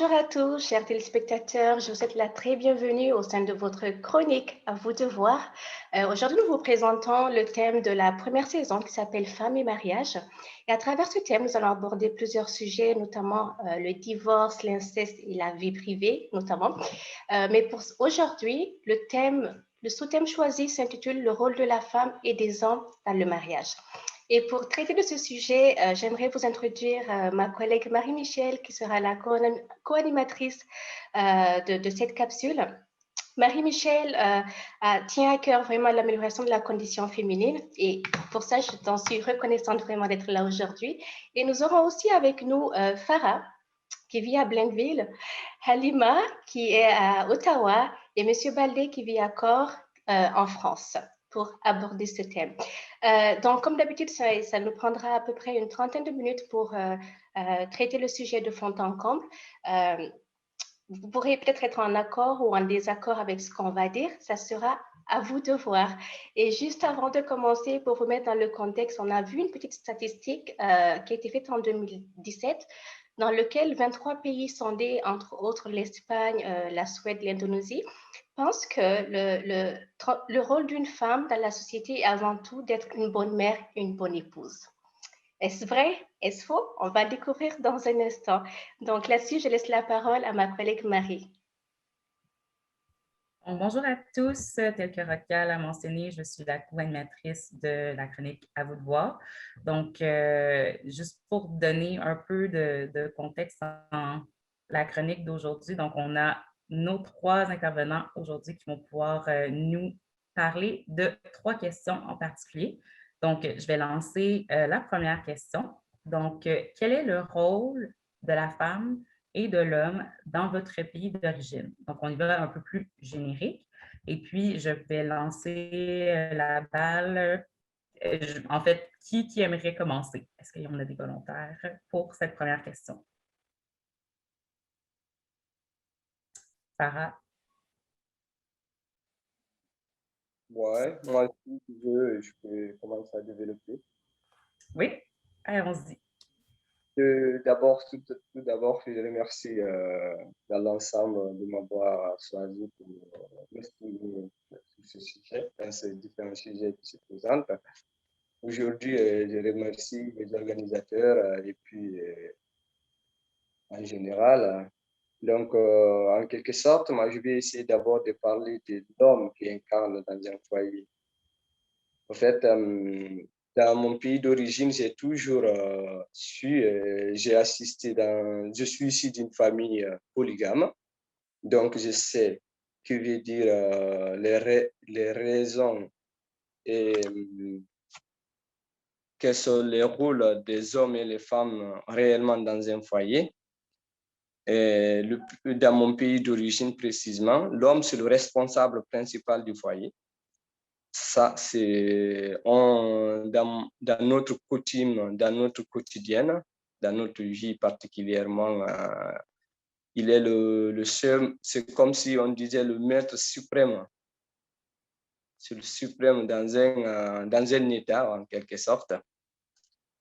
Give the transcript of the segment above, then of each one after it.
Bonjour à tous, chers téléspectateurs. Je vous souhaite la très bienvenue au sein de votre chronique À vous de voir. Aujourd'hui, nous vous présentons le thème de la première saison qui s'appelle Femmes et mariage. Et à travers ce thème, nous allons aborder plusieurs sujets, notamment le divorce, l'inceste et la vie privée, notamment. Mais pour aujourd'hui, le sous-thème choisi s'intitule Le rôle de la femme et des hommes dans le mariage. Et pour traiter de ce sujet, j'aimerais vous introduire ma collègue Marie-Michel, qui sera la co-animatrice de cette capsule. Marie-Michel tient à cœur vraiment l'amélioration de la condition féminine et pour ça, je t'en suis reconnaissante vraiment d'être là aujourd'hui. Et nous aurons aussi avec nous Farah, qui vit à Blainville, Halima, qui est à Ottawa, et Monsieur Baldé, qui vit à Cork, en France, pour aborder ce thème. Donc, comme d'habitude, ça nous prendra à peu près une trentaine de minutes pour traiter le sujet de fond en comble. Vous pourrez peut-être être en accord ou en désaccord avec ce qu'on va dire. Ça sera à vous de voir. Et juste avant de commencer, pour vous mettre dans le contexte, on a vu une petite statistique qui a été faite en 2017, dans lequel 23 pays sondés, entre autres l'Espagne, la Suède, l'Indonésie, pensent que le rôle d'une femme dans la société est avant tout d'être une bonne mère et une bonne épouse. Est-ce vrai? Est-ce faux? On va le découvrir dans un instant. Donc là-dessus, je laisse la parole à ma collègue Marie. Bonjour à tous. Tel que Rokia l'a mentionné, je suis la co-animatrice de la chronique À vous de voir. Donc, juste pour donner un peu de contexte dans la chronique d'aujourd'hui, donc on a nos trois intervenants aujourd'hui qui vont pouvoir nous parler de trois questions en particulier. Donc, je vais lancer la première question. Donc, quel est le rôle de la femme et de l'homme dans votre pays d'origine? Donc, on y va un peu plus générique. Et puis, je vais lancer la balle. En fait, qui aimerait commencer? Est-ce qu'il y en a des volontaires pour cette première question? Sarah? Ouais, moi, si tu veux, je peux commencer à développer. Oui? Allons-y. Tout d'abord, je remercie dans l'ensemble de m'avoir choisi pour m'exprimer sur ce sujet, dans ces différents sujets qui se présentent. Aujourd'hui, je remercie les organisateurs et puis en général. Donc, en quelque sorte, moi, je vais essayer d'abord de parler de l'homme qui incarne dans un foyer. En fait, dans mon pays d'origine, j'ai toujours j'ai assisté je suis issu d'une famille polygame, donc je sais que veut dire les raisons et quels sont les rôles des hommes et les femmes réellement dans un foyer. Et dans mon pays d'origine précisément, l'homme, c'est le responsable principal du foyer. Ça, c'est dans notre coutume, dans notre quotidienne, dans notre vie particulièrement, il est le seul, c'est comme si on disait le maître suprême. C'est le suprême dans un état, en quelque sorte.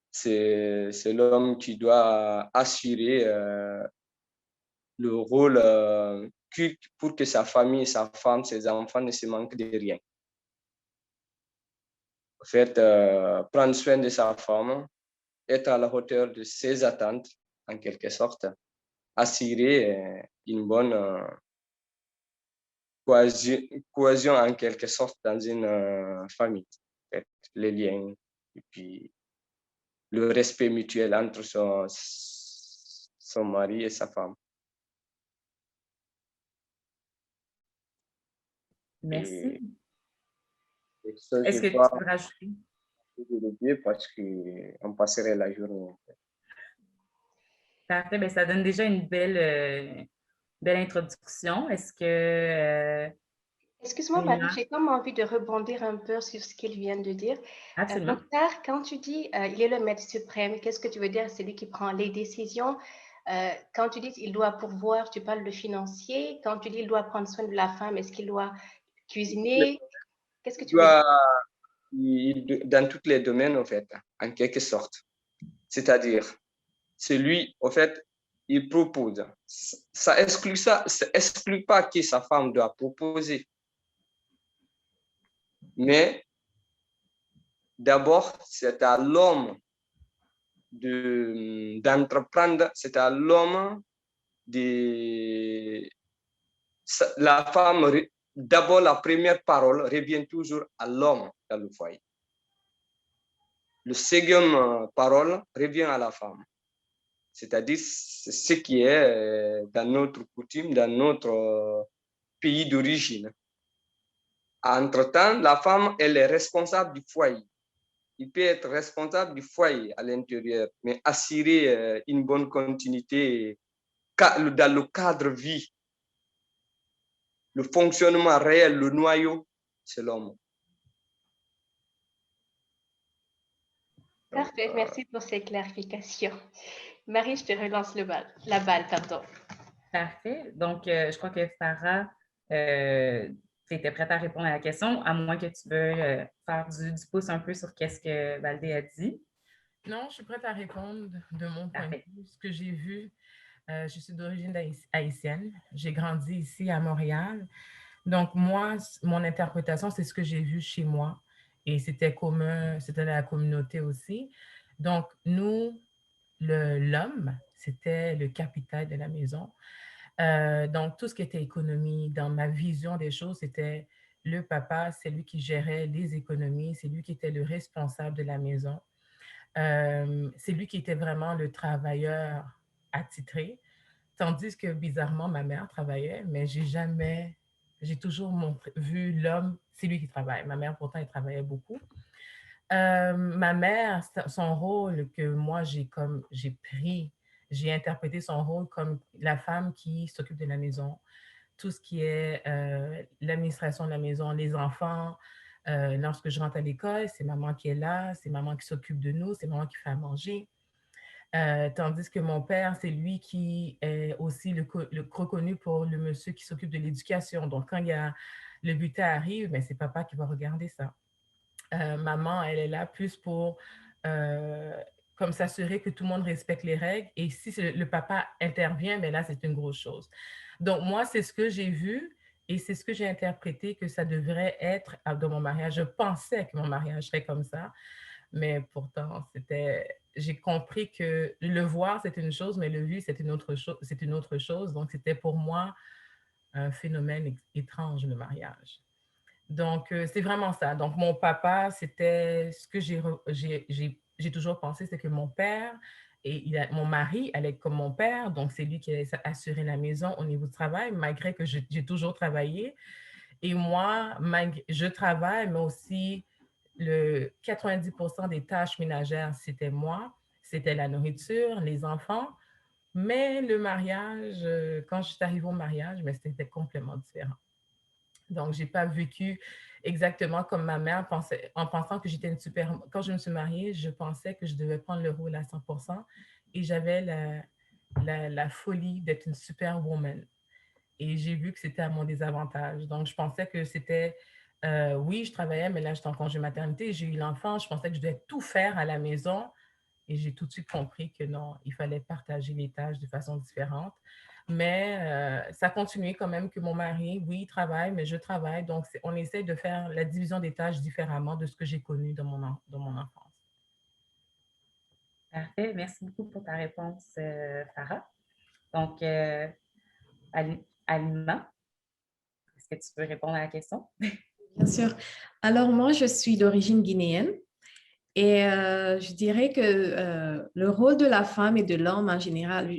C'est l'homme qui doit assurer le rôle pour que sa famille, sa femme, ses enfants ne se manquent de rien. En fait, prendre soin de sa femme, être à la hauteur de ses attentes, en quelque sorte, assurer une bonne cohésion, en quelque sorte, dans une famille. En fait, les liens, et puis le respect mutuel entre son mari et sa femme. Merci. Et ça, je Est-ce que dois tu veux rajouter? développer parce qu'on passerait la journée. Parfait. Bien, ça donne déjà une belle introduction. Est-ce que Excuse-moi, Marie, Lina? j'ai comme envie de rebondir un peu sur ce qu'il vient de dire. Absolument. Mokhtar, quand tu dis il est le maître suprême, qu'est-ce que tu veux dire? C'est lui qui prend les décisions. Quand tu dis il doit pourvoir, tu parles de financier. Quand tu dis il doit prendre soin de la femme, est-ce qu'il doit cuisiner? Qu'est-ce que Il tu veux dire? doit, dans tous les domaines, en fait, en quelque sorte. C'est-à-dire, c'est lui, en fait, il propose. Ça exclut pas que sa femme doit proposer. Mais d'abord, c'est à l'homme d'entreprendre, c'est à l'homme de... La femme, d'abord, la première parole revient toujours à l'homme dans le foyer. Le second parole revient à la femme. C'est-à-dire, c'est ce qui est dans notre coutume, dans notre pays d'origine. Entre-temps, la femme, elle est responsable du foyer. Il peut être responsable du foyer à l'intérieur, mais assurer une bonne continuité dans le cadre vie, le fonctionnement réel, le noyau, c'est l'homme. Parfait, merci pour ces clarifications. Marie, je te relance la balle, pardon. Parfait. Donc, je crois que Farah, tu étais prête à répondre à la question, à moins que tu veux faire du pouce un peu sur qu'est-ce que Valdé a dit. Non, je suis prête à répondre de mon point de vue. Ce que j'ai vu, je suis d'origine haïtienne. J'ai grandi ici à Montréal. Donc, moi, mon interprétation, c'est ce que j'ai vu chez moi. Et c'était commun, c'était la communauté aussi. Donc, nous, l'homme, c'était le capital de la maison. Donc, tout ce qui était économie, dans ma vision des choses, c'était le papa, c'est lui qui gérait les économies, c'est lui qui était le responsable de la maison. C'est lui qui était vraiment le travailleur attitré, tandis que bizarrement, ma mère travaillait, mais j'ai toujours vu l'homme, c'est lui qui travaille. Ma mère, pourtant, elle travaillait beaucoup. Ma mère, son rôle que moi, j'ai interprété son rôle comme la femme qui s'occupe de la maison, tout ce qui est l'administration de la maison, les enfants. Lorsque je rentre à l'école, c'est maman qui est là, c'est maman qui s'occupe de nous, c'est maman qui fait à manger. Tandis que mon père, c'est lui qui est aussi reconnu pour le monsieur qui s'occupe de l'éducation. Donc, quand le butin arrive, ben, c'est papa qui va regarder ça. Maman, elle est là plus pour comme s'assurer que tout le monde respecte les règles. Et si le papa intervient, mais là, c'est une grosse chose. Donc, moi, c'est ce que j'ai vu et c'est ce que j'ai interprété que ça devrait être dans mon mariage. Je pensais que mon mariage serait comme ça, mais pourtant, j'ai compris que le voir, c'est une chose, mais le vivre, c'est une autre chose. Donc, c'était pour moi un phénomène étrange, le mariage. Donc, c'est vraiment ça. Donc, mon papa, c'était ce que j'ai toujours pensé, c'est que mon père et mon mari allait être comme mon père. Donc, c'est lui qui allait assurer la maison au niveau du travail, malgré que j'ai toujours travaillé. Et moi, je travaille, mais aussi le 90% des tâches ménagères, c'était moi. C'était la nourriture, les enfants. Mais le mariage, quand je suis arrivée au mariage, mais c'était complètement différent. Donc, je n'ai pas vécu exactement comme ma mère pensait, en pensant que j'étais une super... Quand je me suis mariée, je pensais que je devais prendre le rôle à 100% et j'avais la folie d'être une superwoman. Et j'ai vu que c'était à mon désavantage. Donc, je pensais que c'était... oui, je travaillais, mais là, j'étais en congé maternité, j'ai eu l'enfant, je pensais que je devais tout faire à la maison. Et j'ai tout de suite compris que non, il fallait partager les tâches de façon différente. Mais ça continuait quand même que mon mari, oui, il travaille, mais je travaille. Donc, on essaie de faire la division des tâches différemment de ce que j'ai connu dans mon enfance. Parfait. Merci beaucoup pour ta réponse, Farah. Donc, Alima, est-ce que tu peux répondre à la question? Bien sûr. Alors, moi, je suis d'origine guinéenne. Et je dirais que le rôle de la femme et de l'homme en général,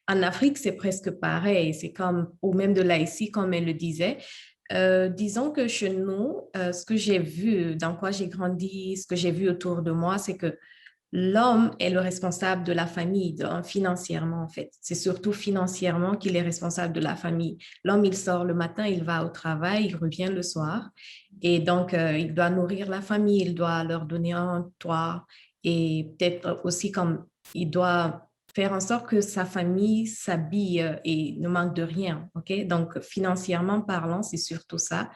en Afrique, c'est presque pareil. C'est comme, ou même de là ici, comme elle le disait. Disons que chez nous, ce que j'ai vu, dans quoi j'ai grandi, ce que j'ai vu autour de moi, c'est que l'homme est le responsable de la famille, financièrement en fait. C'est surtout financièrement qu'il est responsable de la famille. L'homme, il sort le matin, il va au travail, il revient le soir. Et donc, il doit nourrir la famille, il doit leur donner un toit et peut-être aussi comme il doit faire en sorte que sa famille s'habille et ne manque de rien. Ok. Donc, financièrement parlant, c'est surtout ça.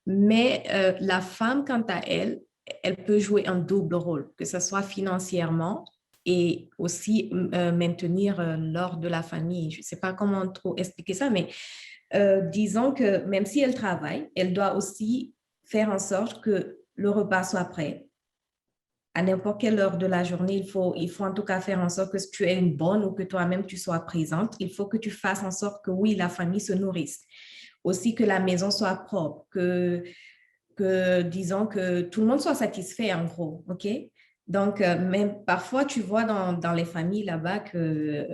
Mais la femme, quant à elle, elle peut jouer un double rôle, que ce soit financièrement et aussi maintenir l'ordre de la famille. Je ne sais pas comment trop expliquer ça, mais disons que même si elle travaille, elle doit aussi faire en sorte que le repas soit prêt. À n'importe quelle heure de la journée, il faut en tout cas faire en sorte que tu aies une bonne ou que toi-même tu sois présente. Il faut que tu fasses en sorte que oui, la famille se nourrisse. Aussi que la maison soit propre, disons que tout le monde soit satisfait en gros, ok? Donc, même parfois, tu vois dans les familles là-bas que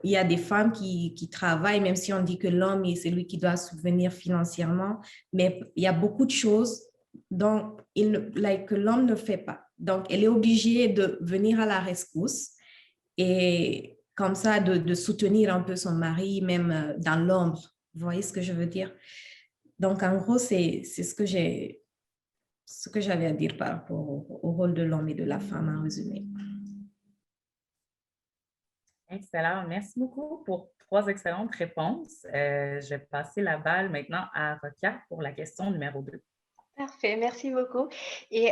il y a des femmes qui travaillent, même si on dit que l'homme est celui qui doit subvenir financièrement, mais il y a beaucoup de choses que l'homme ne fait pas. Donc, elle est obligée de venir à la rescousse et comme ça, de soutenir un peu son mari, même dans l'ombre. Vous voyez ce que je veux dire? Donc, en gros, c'est ce que j'avais à dire par rapport au rôle de l'homme et de la femme en résumé. Excellent. Merci beaucoup pour 3 excellentes réponses. Je vais passer la balle maintenant à Rokia pour la question numéro 2. Parfait, merci beaucoup. Et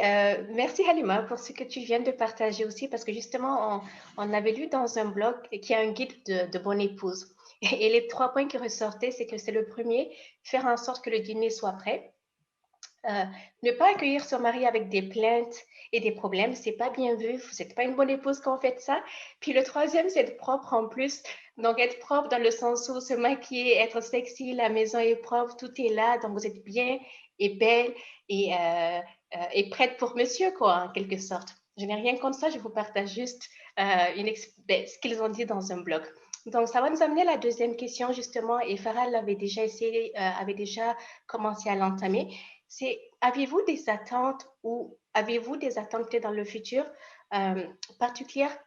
merci Halima pour ce que tu viens de partager aussi, parce que justement, on avait lu dans un blog qu'il y a un guide de bonne épouse. Et les 3 points qui ressortaient, c'est que c'est le premier, faire en sorte que le dîner soit prêt. Ne pas accueillir son mari avec des plaintes et des problèmes, c'est pas bien vu. Vous n'êtes pas une bonne épouse quand vous faites ça. Puis le 3e, c'est être propre en plus. Donc, être propre dans le sens où se maquiller, être sexy, la maison est propre, tout est là. Donc, vous êtes bien et belle et prête pour monsieur, quoi, en quelque sorte. Je n'ai rien contre ça, je vous partage juste ce qu'ils ont dit dans un blog. Donc, ça va nous amener à la 2e question, justement, et Farah l'avait déjà avait déjà commencé à l'entamer. C'est, avez-vous des attentes ou avez-vous des attentes dans le futur particulières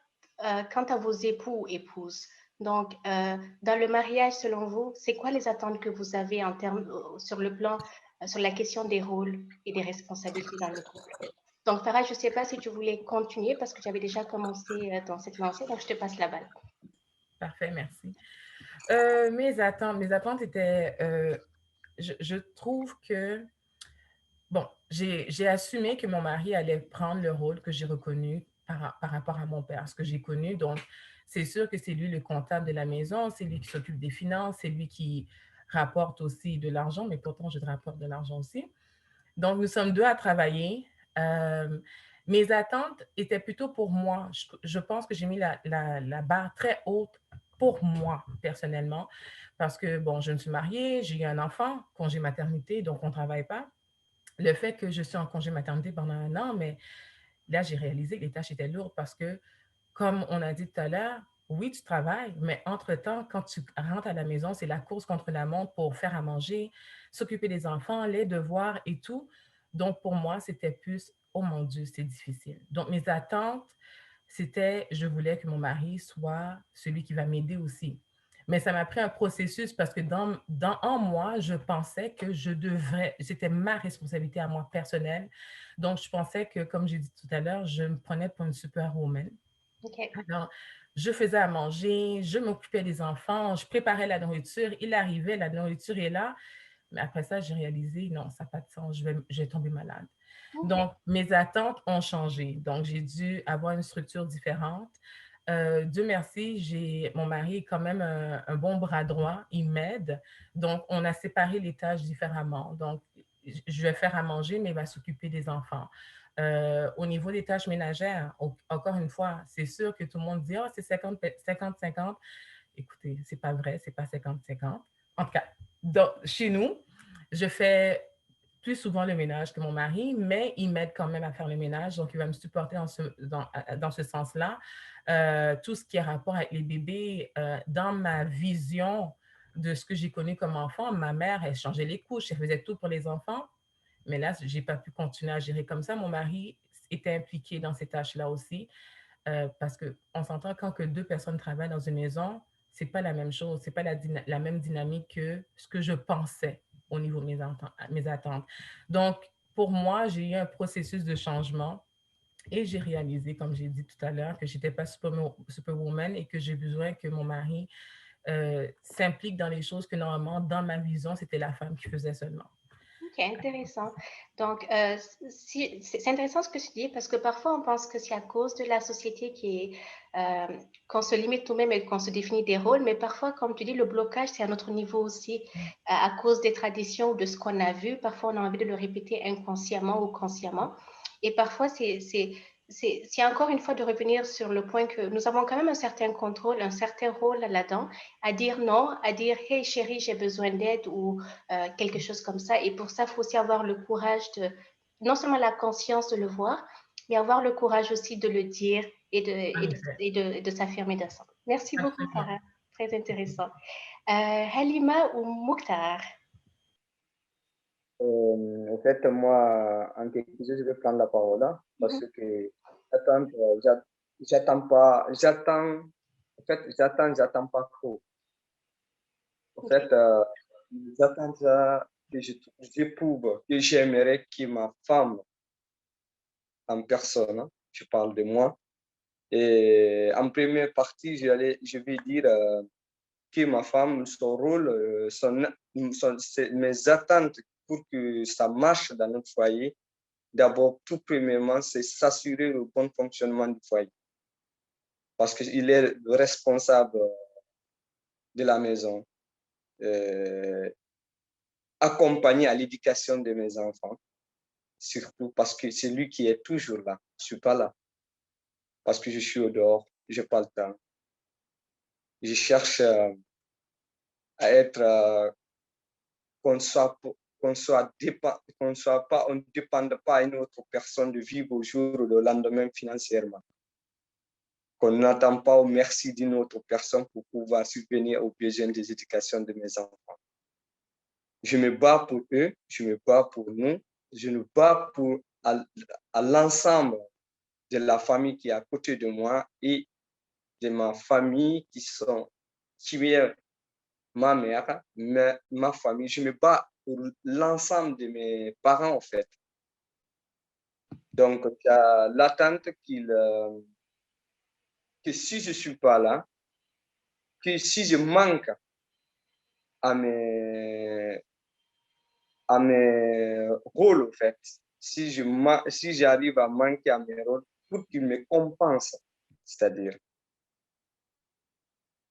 quant à vos époux ou épouses? Donc, dans le mariage, selon vous, c'est quoi les attentes que vous avez en termes, sur le plan, sur la question des rôles et des responsabilités dans le couple? Donc, Farah, je ne sais pas si tu voulais continuer parce que j'avais déjà commencé dans cette lancée, donc je te passe la balle. Parfait, merci. Mes attentes étaient, je trouve que, bon, j'ai assumé que mon mari allait prendre le rôle que j'ai reconnu par rapport à mon père, ce que j'ai connu. Donc, c'est sûr que c'est lui le comptable de la maison, c'est lui qui s'occupe des finances, c'est lui qui rapporte aussi de l'argent, mais pourtant, je rapporte de l'argent aussi. Donc, nous sommes 2 à travailler. Mes attentes étaient plutôt pour moi. Je pense que j'ai mis la barre très haute pour moi, personnellement, parce que, bon, je me suis mariée, j'ai eu un enfant, congé maternité, donc on ne travaille pas. Le fait que je suis en congé maternité pendant 1 an, mais là, j'ai réalisé que les tâches étaient lourdes parce que, comme on a dit tout à l'heure, oui, tu travailles, mais entre-temps, quand tu rentres à la maison, c'est la course contre la montre pour faire à manger, s'occuper des enfants, les devoirs et tout. Donc, pour moi, c'était plus, oh mon Dieu, c'est difficile. Donc, mes attentes, c'était, je voulais que mon mari soit celui qui va m'aider aussi. Mais ça m'a pris un processus parce que en moi, je pensais que c'était ma responsabilité à moi personnelle. Donc, je pensais que, comme j'ai dit tout à l'heure, je me prenais pour une superwoman. OK. Alors, je faisais à manger, je m'occupais des enfants, je préparais la nourriture, il arrivait, la nourriture est là. Mais après ça, j'ai réalisé, non, ça n'a pas de sens, je vais tomber malade. Donc, mes attentes ont changé. Donc, j'ai dû avoir une structure différente. Dieu merci, mon mari est quand même un bon bras droit, il m'aide. Donc, on a séparé les tâches différemment. Donc, je vais faire à manger, mais il va s'occuper des enfants. Au niveau des tâches ménagères, encore une fois, c'est sûr que tout le monde dit, oh, c'est 50-50. Écoutez, c'est pas vrai, c'est pas 50-50. En tout cas, chez nous, je fais plus souvent le ménage que mon mari, mais il m'aide quand même à faire le ménage, donc il va me supporter dans ce sens-là. Tout ce qui est rapport avec les bébés, dans ma vision de ce que j'ai connu comme enfant, ma mère, elle changeait les couches, elle faisait tout pour les enfants, mais là, je n'ai pas pu continuer à gérer comme ça. Mon mari était impliqué dans ces tâches-là aussi, parce qu'on s'entend quand que 2 personnes travaillent dans une maison, c'est pas la même chose, c'est pas la même dynamique que ce que je pensais au niveau de mes attentes. Donc, pour moi, j'ai eu un processus de changement et j'ai réalisé, comme j'ai dit tout à l'heure, que je n'étais pas superwoman et que j'ai besoin que mon mari s'implique dans les choses que normalement, dans ma vision, c'était la femme qui faisait seulement. Ok, intéressant. Donc, c'est intéressant ce que tu dis parce que parfois on pense que c'est à cause de la société qu'on se limite nous-mêmes et qu'on se définit des rôles, mais parfois, comme tu dis, le blocage, c'est à notre niveau aussi, à cause des traditions ou de ce qu'on a vu. Parfois, on a envie de le répéter inconsciemment ou consciemment. Et parfois, c'est encore une fois de revenir sur le point que nous avons quand même un certain contrôle, un certain rôle là-dedans, à dire non, à dire « Hey chérie, j'ai besoin d'aide » ou quelque chose comme ça. Et pour ça, il faut aussi avoir le courage de, non seulement la conscience de le voir, mais avoir le courage aussi de le dire et de s'affirmer de ça. Merci beaucoup, Farah. Très intéressant. Halima ou Mokhtar? En fait, moi, en quelque chose, je vais prendre la parole là, parce que j'attends pas, en fait, j'attends pas trop. En fait, j'attends que j'éprouve, que j'aimerais que ma femme en personne, hein, je parle de moi, et en première partie, je vais dire que ma femme, son rôle, mes attentes pour que ça marche dans notre foyer, d'abord, tout premièrement, c'est s'assurer le bon fonctionnement du foyer. Parce qu'il est le responsable de la maison, accompagné à l'éducation de mes enfants, surtout parce que c'est lui qui est toujours là. Je ne suis pas là parce que je suis au dehors, je n'ai pas le temps. Je cherche à être, qu'on ne dépende pas à une autre personne de vivre au jour ou le lendemain financièrement. Qu'on n'attend pas au merci d'une autre personne pour pouvoir subvenir aux besoins des éducations de mes enfants. Je me bats pour eux, je me bats pour nous, je me bats pour à l'ensemble de la famille qui est à côté de moi et de ma famille qui est ma mère, ma famille. Je me bats pour l'ensemble de mes parents, en fait. Donc, il y a l'attente que si je ne suis pas là, que si je manque à mes rôles, en fait, si j'arrive à manquer à mes rôles, pour qu'ils me compensent, c'est-à-dire que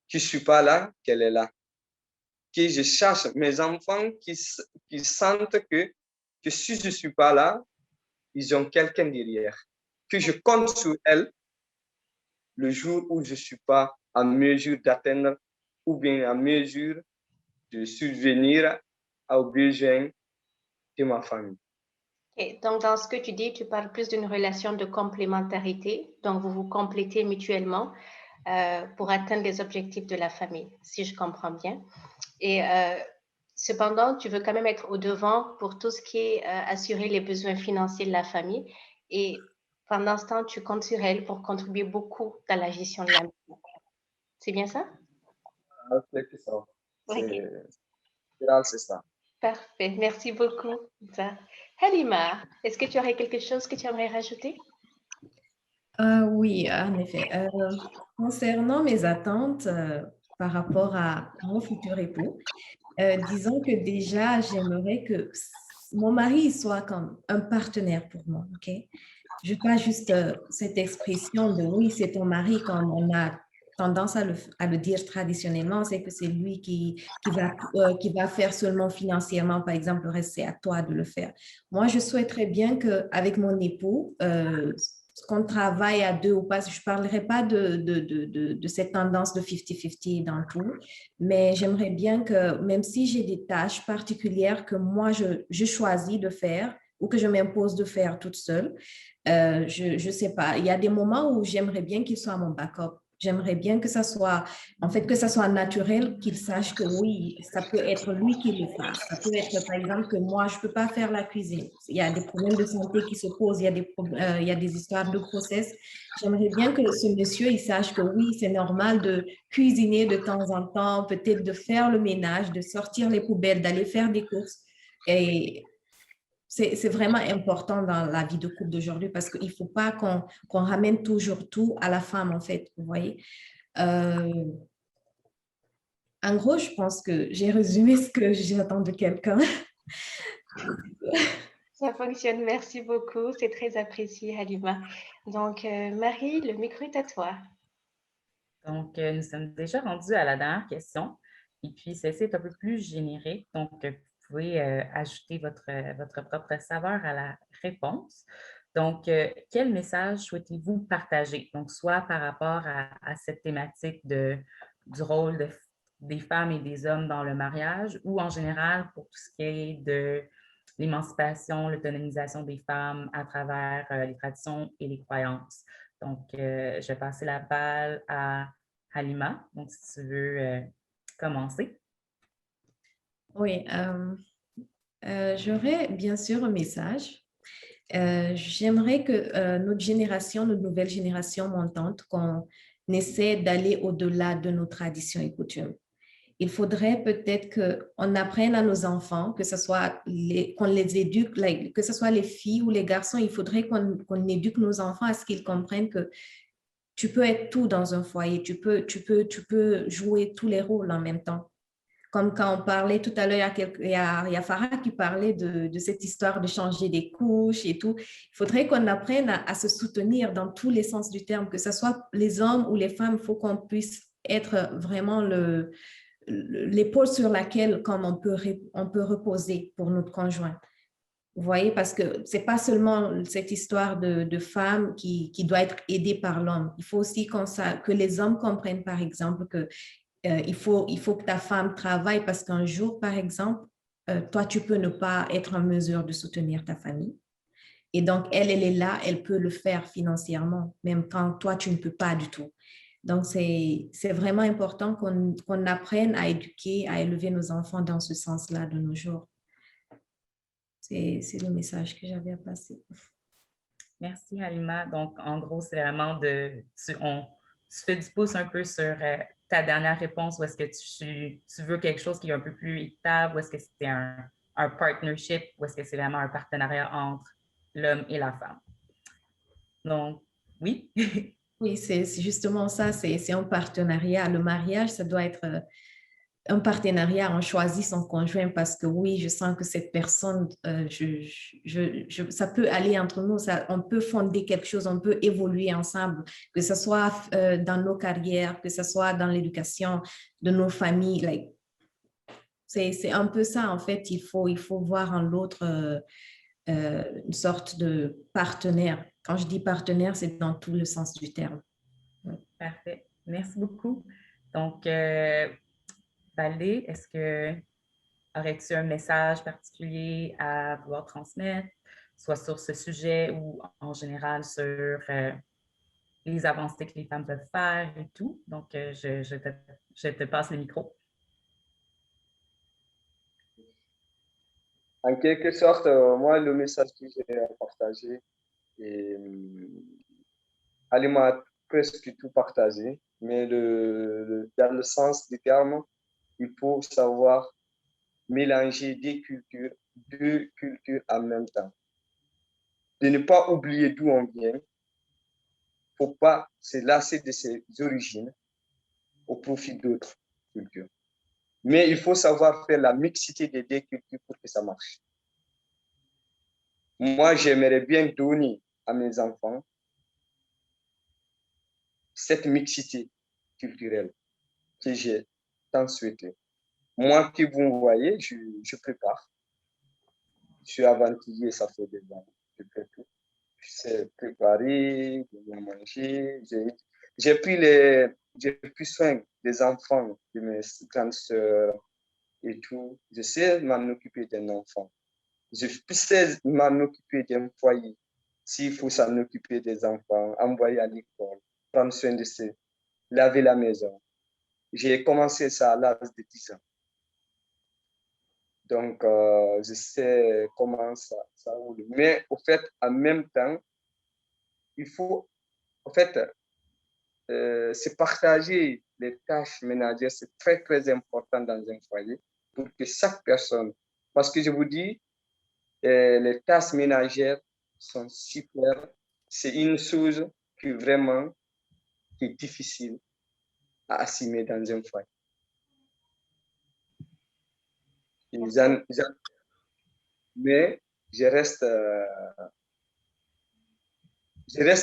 je ne suis pas là, qu'elle est là. Que je cherche mes enfants qui sentent que si je ne suis pas là, ils ont quelqu'un derrière. Que je compte sur elle le jour où je ne suis pas en mesure d'atteindre ou bien en mesure de subvenir aux besoins de ma famille. Et donc, dans ce que tu dis, tu parles plus d'une relation de complémentarité. Donc, vous vous complétez mutuellement pour atteindre les objectifs de la famille, si je comprends bien. Et cependant, tu veux quand même être au devant pour tout ce qui est assurer les besoins financiers de la famille. Et pendant ce temps, tu comptes sur elle pour contribuer beaucoup dans la gestion de la maison. C'est bien ça? C'est ça. Okay. C'est ça. Parfait. Merci beaucoup. Halima, est-ce que tu aurais quelque chose que tu aimerais rajouter? Oui, en effet. Concernant mes attentes par rapport à mon futur époux, disons que déjà, j'aimerais que mon mari soit comme un partenaire pour moi, ok? Je veux pas juste cette expression de oui, c'est ton mari, comme on a tendance à le dire traditionnellement, c'est que c'est lui qui va faire seulement financièrement, par exemple, le reste, c'est à toi de le faire. Moi, je souhaiterais bien qu'avec mon époux, qu'on travaille à deux ou pas, je ne parlerai pas de cette tendance de 50-50 dans tout, mais j'aimerais bien que, même si j'ai des tâches particulières que moi, je choisis de faire ou que je m'impose de faire toute seule, je ne sais pas. Il y a des moments où j'aimerais bien qu'il soit mon backup. J'aimerais bien que ça soit, en fait, que ça soit naturel, qu'il sache que oui, ça peut être lui qui le fasse. Ça peut être, par exemple, que moi, je ne peux pas faire la cuisine. Il y a des problèmes de santé qui se posent, il y a des histoires de grossesse. J'aimerais bien que ce monsieur, il sache que oui, c'est normal de cuisiner de temps en temps, peut-être de faire le ménage, de sortir les poubelles, d'aller faire des courses. Et c'est vraiment important dans la vie de couple d'aujourd'hui parce qu'il ne faut pas qu'on ramène toujours tout à la femme, en fait, vous voyez. En gros, je pense que j'ai résumé ce que j'attends de quelqu'un. Ça fonctionne, merci beaucoup. C'est très apprécié, Halima. Donc, Marie, le micro est à toi. Donc, nous sommes déjà rendus à la dernière question. Et puis, celle-ci est un peu plus générique. Donc, vous pouvez ajouter votre propre saveur à la réponse. Donc, quel message souhaitez-vous partager? Donc, soit par rapport à cette thématique du rôle des femmes et des hommes dans le mariage ou en général pour tout ce qui est de l'émancipation, l'autonomisation des femmes à travers les traditions et les croyances. Donc, je vais passer la balle à Halima. Donc, si tu veux commencer. Oui, j'aurais bien sûr un message. J'aimerais que notre génération, notre nouvelle génération montante, qu'on essaie d'aller au-delà de nos traditions et coutumes. Il faudrait peut-être qu'on apprenne à nos enfants, que ce soit qu'on les éduque, que ce soit les filles ou les garçons, il faudrait qu'on éduque nos enfants à ce qu'ils comprennent que tu peux être tout dans un foyer, tu peux jouer tous les rôles en même temps. Comme quand on parlait tout à l'heure, il y a Farah qui parlait de cette histoire de changer des couches et tout. Il faudrait qu'on apprenne à se soutenir dans tous les sens du terme, que ce soit les hommes ou les femmes, il faut qu'on puisse être vraiment l'épaule sur laquelle comme on peut reposer pour notre conjoint. Vous voyez, parce que ce n'est pas seulement cette histoire de femme qui doit être aidée par l'homme. Il faut aussi que les hommes comprennent, par exemple, que il faut que ta femme travaille parce qu'un jour, par exemple, toi, tu peux ne pas être en mesure de soutenir ta famille. Et donc, elle est là, elle peut le faire financièrement, même quand toi, tu ne peux pas du tout. Donc, c'est vraiment important qu'on apprenne à éduquer, à élever nos enfants dans ce sens-là de nos jours. C'est le message que j'avais à passer. Merci, Halima. Donc, en gros, c'est vraiment tu fais du pouce un peu sur ta dernière réponse, ou est-ce que tu veux quelque chose qui est un peu plus équitable, ou est-ce que c'est un partnership, ou est-ce que c'est vraiment un partenariat entre l'homme et la femme? Donc, oui. Oui, c'est justement ça, c'est un partenariat. Le mariage, ça doit être un partenariat, on choisit son conjoint parce que oui, je sens que cette personne, ça peut aller entre nous, on peut fonder quelque chose, on peut évoluer ensemble, que ce soit dans nos carrières, que ce soit dans l'éducation de nos familles. C'est un peu ça, en fait, il faut voir en l'autre une sorte de partenaire. Quand je dis partenaire, c'est dans tout le sens du terme. Parfait. Merci beaucoup. Donc, Valdé, aurais-tu un message particulier à vouloir transmettre, soit sur ce sujet ou en général sur les avancées que les femmes peuvent faire et tout? Donc, je te passe le micro. En quelque sorte, moi, le message que j'ai à partager, Ali m'a presque tout partagé, mais dans le sens du terme, il faut savoir mélanger deux cultures en même temps. De ne pas oublier d'où on vient, il ne faut pas se lasser de ses origines au profit d'autres cultures. Mais il faut savoir faire la mixité des deux cultures pour que ça marche. Moi, j'aimerais bien donner à mes enfants cette mixité culturelle que j'ai tant souhaité. Moi qui vous voyez, je prépare. Je suis aventurier, ça fait des années. Je fais tout. Je sais préparer, bien manger. J'ai pris soin des enfants, de mes grandes sœurs et tout. Je sais m'en occuper d'un enfant. Je sais m'en occuper d'un foyer. S'il faut s'en occuper des enfants, envoyer à l'école, prendre soin de ces, laver la maison. J'ai commencé ça à l'âge de 10 ans. Donc, je sais comment ça roule. Mais, au fait, en même temps, il faut, en fait, se partager les tâches ménagères. C'est très, très important dans un foyer pour que chaque personne, parce que je vous dis, les tâches ménagères sont super. C'est une chose qui vraiment qui est difficile à assimiler dans un foyer. Mais je reste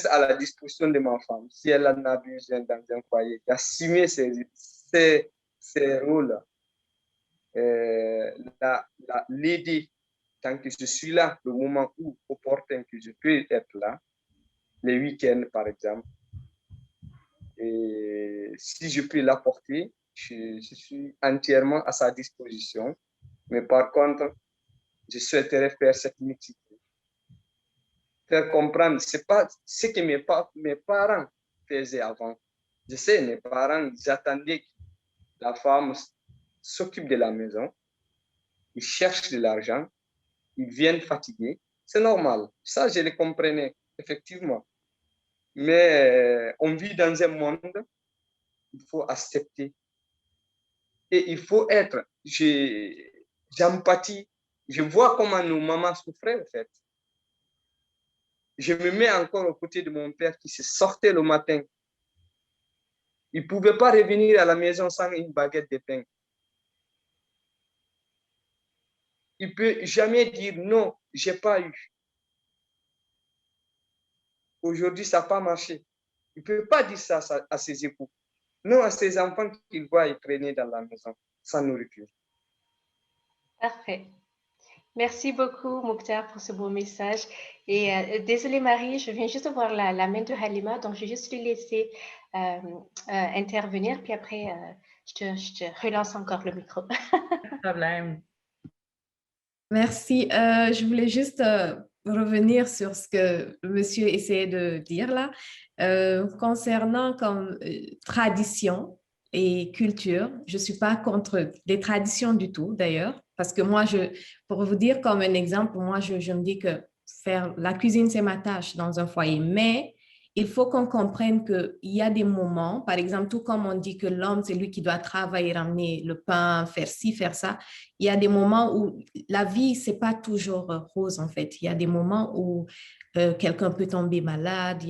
à la disposition de ma femme. Si elle en a besoin dans un foyer, d'assumer ses rôles, l'aider tant que je suis là, le moment où opportun que je peux être là, les week-ends par exemple. Et si je peux l'apporter, je suis entièrement à sa disposition. Mais par contre, je souhaiterais faire cette mixité. Faire comprendre, ce n'est pas ce que mes parents faisaient avant. Je sais, mes parents, ils attendaient que la femme s'occupe de la maison, ils cherchent de l'argent, ils viennent fatigués. C'est normal. Ça, je le comprenais, effectivement. Mais on vit dans un monde, il faut accepter. Et il faut être, j'empathie. Je vois comment nos mamans souffraient, en fait. Je me mets encore aux côtés de mon père qui se sortait le matin. Il ne pouvait pas revenir à la maison sans une baguette de pain. Il ne peut jamais dire non, je n'ai pas eu. Aujourd'hui, ça n'a pas marché. Il ne peut pas dire ça à ses époux. Non, à ses enfants qu'il voit traîner dans la maison sans nourriture. Parfait. Merci beaucoup, Mokhtar, pour ce beau message. Et désolée, Marie, je viens juste de voir la main de Halima, donc je vais juste lui laisser intervenir, puis après, je te relance encore le micro. Pas de problème. Merci. Je voulais juste revenir sur ce que monsieur essayait de dire là. Concernant comme tradition et culture, je ne suis pas contre les traditions du tout d'ailleurs, parce que moi, pour vous dire comme un exemple, moi, je me dis que faire la cuisine, c'est ma tâche dans un foyer, mais il faut qu'on comprenne qu'il y a des moments, par exemple, tout comme on dit que l'homme, c'est lui qui doit travailler, ramener le pain, faire ci, faire ça, il y a des moments où la vie, c'est pas toujours rose, en fait. Il y a des moments où quelqu'un peut tomber malade,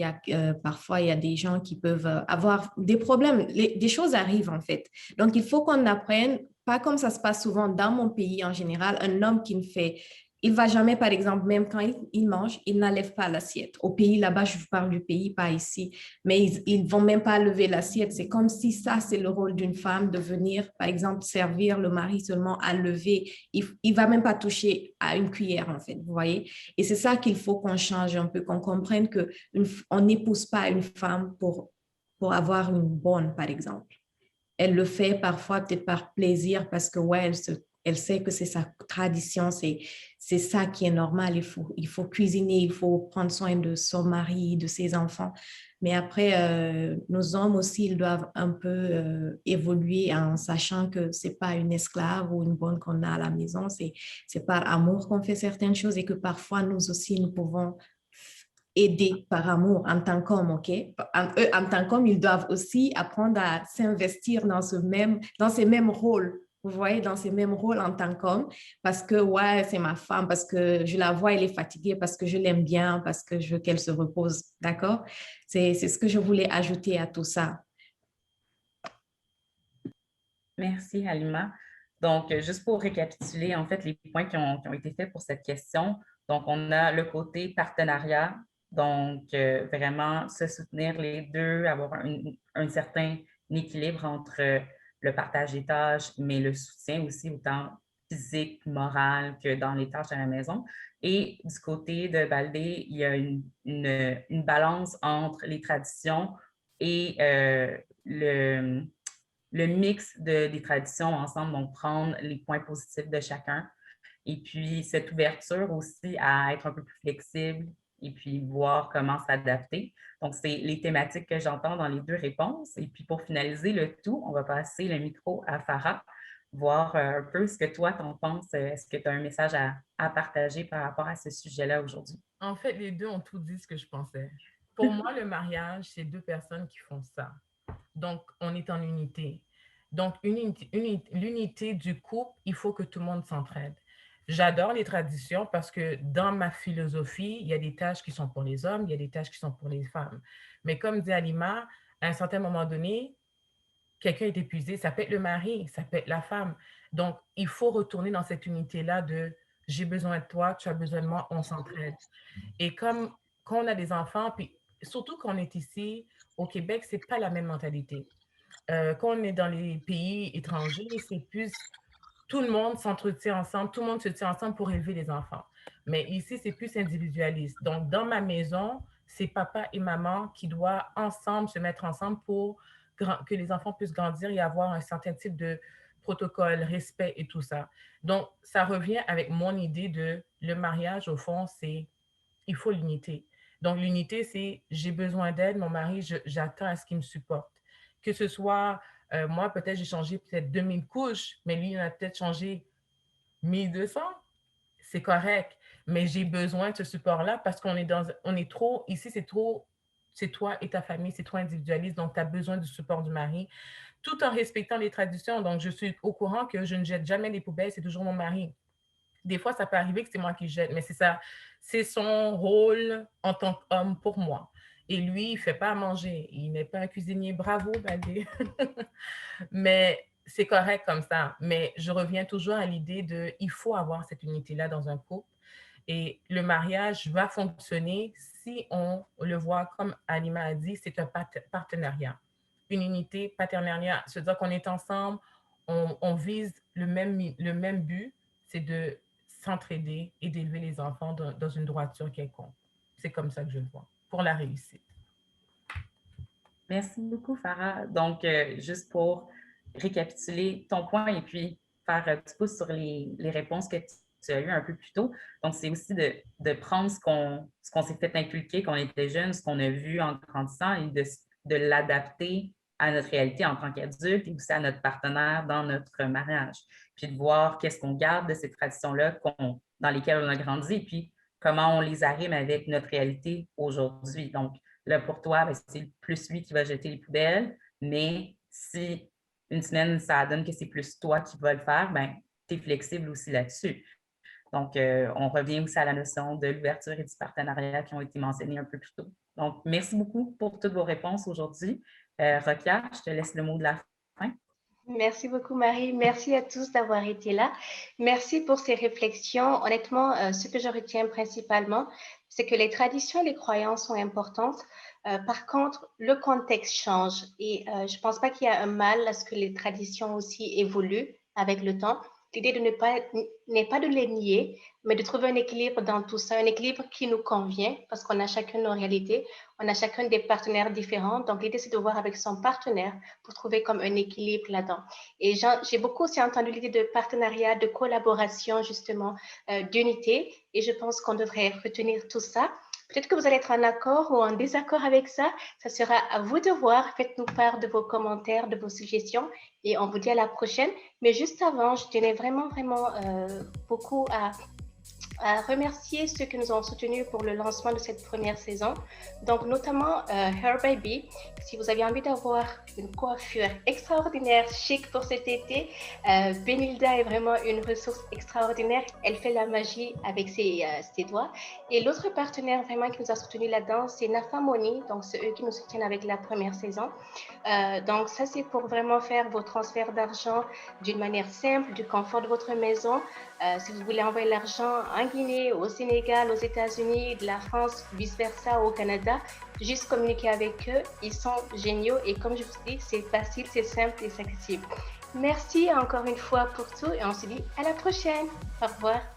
parfois, il y a des gens qui peuvent avoir des problèmes. Des choses arrivent, en fait. Donc, il faut qu'on apprenne, pas comme ça se passe souvent dans mon pays en général, un homme qui ne fait... Il ne va jamais, par exemple, même quand il mange, il n'enlève pas l'assiette. Au pays, là-bas, je vous parle du pays, pas ici, mais ils ne vont même pas lever l'assiette. C'est comme si ça, c'est le rôle d'une femme de venir, par exemple, servir le mari seulement à lever. Il ne va même pas toucher à une cuillère, en fait, vous voyez. Et c'est ça qu'il faut qu'on change un peu, qu'on comprenne qu'on n'épouse pas une femme pour avoir une bonne, par exemple. Elle le fait parfois peut-être par plaisir parce que, ouais, elle sait que c'est sa tradition, c'est ça qui est normal. Il faut cuisiner, il faut prendre soin de son mari, de ses enfants. Mais après, nos hommes aussi, ils doivent un peu évoluer en sachant que c'est pas une esclave ou une bonne qu'on a à la maison. C'est par amour qu'on fait certaines choses et que parfois, nous aussi, nous pouvons aider par amour en tant qu'homme, OK? Eux, en tant qu'homme, ils doivent aussi apprendre à s'investir dans ces mêmes rôles. Vous voyez, dans ces mêmes rôles en tant qu'homme, parce que, ouais, c'est ma femme, parce que je la vois, elle est fatiguée, parce que je l'aime bien, parce que je veux qu'elle se repose, d'accord? C'est ce que je voulais ajouter à tout ça. Merci, Halima. Donc, juste pour récapituler, en fait, les points qui ont été faits pour cette question. Donc, on a le côté partenariat, donc vraiment se soutenir les deux, avoir un certain équilibre entre le partage des tâches, mais le soutien aussi autant physique, moral que dans les tâches à la maison. Et du côté de Baldé, il y a une balance entre les traditions et le mix des traditions ensemble, donc prendre les points positifs de chacun. Et puis, cette ouverture aussi à être un peu plus flexible et puis voir comment s'adapter. Donc, c'est les thématiques que j'entends dans les deux réponses. Et puis, pour finaliser le tout, on va passer le micro à Farah, voir un peu ce que toi, t'en penses. Est-ce que tu as un message à partager par rapport à ce sujet-là aujourd'hui? En fait, les deux ont tout dit ce que je pensais. Pour moi, le mariage, c'est deux personnes qui font ça. Donc, on est en unité. Donc, l'unité du couple, il faut que tout le monde s'entraide. J'adore les traditions parce que dans ma philosophie, il y a des tâches qui sont pour les hommes, il y a des tâches qui sont pour les femmes. Mais comme dit Halima, à un certain moment donné, quelqu'un est épuisé, ça peut être le mari, ça peut être la femme. Donc, il faut retourner dans cette unité-là de j'ai besoin de toi, tu as besoin de moi, on s'entraide. Et comme quand on a des enfants, puis surtout quand on est ici, au Québec, c'est pas la même mentalité. Quand on est dans les pays étrangers, c'est plus tout le monde s'entretient ensemble, tout le monde se tient ensemble pour élever les enfants. Mais ici, c'est plus individualiste. Donc, dans ma maison, c'est papa et maman qui doivent ensemble se mettre ensemble pour que les enfants puissent grandir et avoir un certain type de protocole, respect et tout ça. Donc, ça revient avec mon idée de le mariage, au fond, c'est il faut l'unité. Donc, l'unité, c'est j'ai besoin d'aide, mon mari, j'attends à ce qu'il me supporte. Que ce soit, moi, peut-être j'ai changé peut-être 2000 couches, mais lui, il a peut-être changé 1200. C'est correct, mais j'ai besoin de ce support-là parce on est trop, ici, c'est toi et ta famille, c'est trop individualiste, donc tu as besoin du support du mari, tout en respectant les traditions. Donc, je suis au courant que je ne jette jamais les poubelles, c'est toujours mon mari. Des fois, ça peut arriver que c'est moi qui jette, mais c'est ça, c'est son rôle en tant qu'homme pour moi. Et lui, il ne fait pas à manger. Il n'est pas un cuisinier. Bravo, Baldé. Mais c'est correct comme ça. Mais je reviens toujours à l'idée de, il faut avoir cette unité-là dans un couple. Et le mariage va fonctionner si on le voit, comme Alima a dit, c'est un partenariat. Une unité, partenariat, c'est-à-dire qu'on est ensemble, on vise le même but, c'est de s'entraider et d'élever les enfants dans une droiture quelconque. C'est comme ça que je le vois, pour la réussite. Merci beaucoup, Farah. Donc, juste pour récapituler ton point et puis faire un petit pouce sur les réponses que tu as eues un peu plus tôt. Donc, c'est aussi de prendre ce qu'on s'est fait inculquer quand on était jeune, ce qu'on a vu en grandissant et de l'adapter à notre réalité en tant qu'adulte et aussi à notre partenaire dans notre mariage. Puis de voir qu'est-ce qu'on garde de ces traditions-là dans lesquelles on a grandi et puis comment on les arrime avec notre réalité aujourd'hui. Donc, là, pour toi, c'est plus lui qui va jeter les poubelles, mais si une semaine, ça donne que c'est plus toi qui vas le faire, tu es flexible aussi là-dessus. Donc, on revient aussi à la notion de l'ouverture et du partenariat qui ont été mentionnés un peu plus tôt. Donc, merci beaucoup pour toutes vos réponses aujourd'hui. Rokia, je te laisse le mot de la fin. Merci beaucoup, Marie. Merci à tous d'avoir été là. Merci pour ces réflexions. Honnêtement, ce que je retiens principalement, c'est que les traditions et les croyances sont importantes. Par contre, le contexte change et je ne pense pas qu'il y a un mal à ce que les traditions aussi évoluent avec le temps. L'idée n'est pas de les nier, mais de trouver un équilibre dans tout ça, un équilibre qui nous convient parce qu'on a chacun nos réalités, on a chacun des partenaires différents. Donc, l'idée, c'est de voir avec son partenaire pour trouver comme un équilibre là-dedans. Et j'ai beaucoup aussi entendu l'idée de partenariat, de collaboration, justement, d'unité. Et je pense qu'on devrait retenir tout ça. Peut-être que vous allez être en accord ou en désaccord avec ça. Ça sera à vous de voir. Faites-nous part de vos commentaires, de vos suggestions. Et on vous dit à la prochaine. Mais juste avant, je tenais vraiment beaucoup à remercier ceux qui nous ont soutenus pour le lancement de cette première saison. Donc, notamment Her Baby. Si vous avez envie d'avoir une coiffure extraordinaire, chic pour cet été, Benilda est vraiment une ressource extraordinaire. Elle fait la magie avec ses doigts. Et l'autre partenaire vraiment qui nous a soutenus là-dedans, c'est Nafamoni. Donc, c'est eux qui nous soutiennent avec la première saison. Donc, ça, c'est pour vraiment faire vos transferts d'argent d'une manière simple, du confort de votre maison. Si vous voulez envoyer l'argent en Guinée, au Sénégal, aux États-Unis, de la France, vice-versa, au Canada, juste communiquer avec eux. Ils sont géniaux et comme je vous dis, c'est facile, c'est simple et c'est accessible. Merci encore une fois pour tout et on se dit à la prochaine. Au revoir.